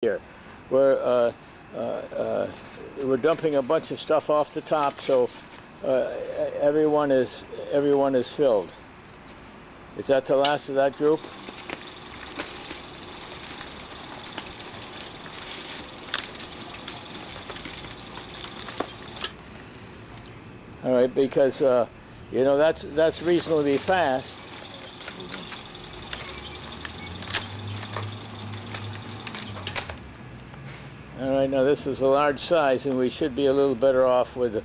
here. We're we're dumping a bunch of stuff off the top, so everyone is filled. Is that the last of that group? All right, because you know that's reasonably fast. All right, now this is a large size, and we should be a little better off with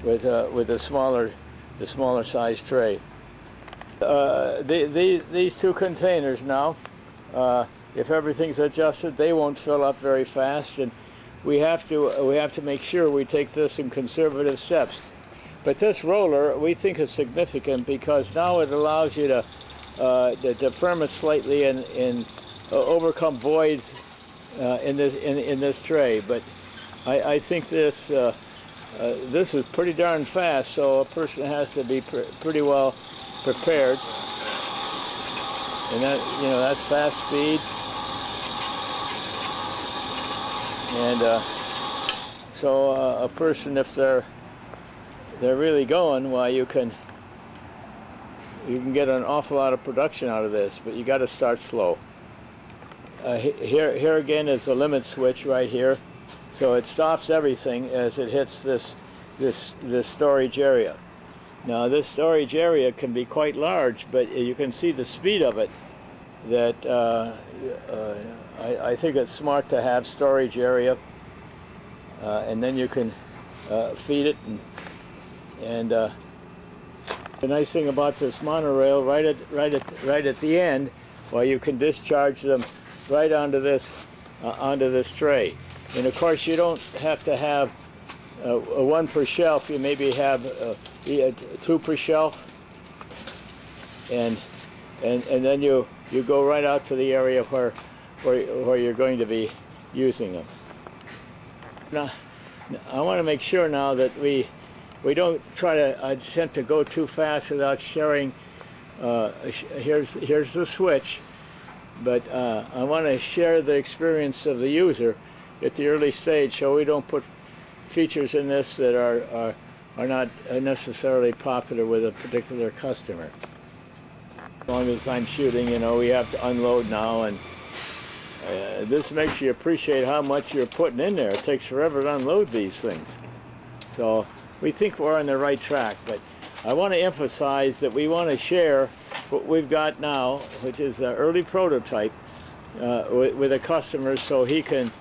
the smaller size tray. These two containers now, if everything's adjusted, they won't fill up very fast, and we have to make sure we take this in conservative steps. But this roller we think is significant because now it allows you to deform it slightly and overcome voids in this tray. But I think this is pretty darn fast, so a person has to be pretty well prepared. And that, you know, that's fast speed. And so a person, if they're really going, well, you can get an awful lot of production out of this, but you got to start slow. Here again is the limit switch right here, so it stops everything as it hits this storage area. Now this storage area can be quite large, but you can see the speed of it. That I think it's smart to have storage area, and then you can feed it. And the nice thing about this monorail, right at the end, well, you can discharge them right onto this tray. And of course, you don't have to have one per shelf. You maybe have two per shelf, and then you go right out to the area where you're going to be using them. Now, I want to make sure now that we don't try to attempt to go too fast without sharing. Here's the switch, but I want to share the experience of the user at the early stage, so we don't put features in this that are not necessarily popular with a particular customer. As long as I'm shooting, you know, we have to unload now, and this makes you appreciate how much you're putting in there. It takes forever to unload these things. So we think we're on the right track, but I want to emphasize that we want to share what we've got now, which is an early prototype, with a customer, so he can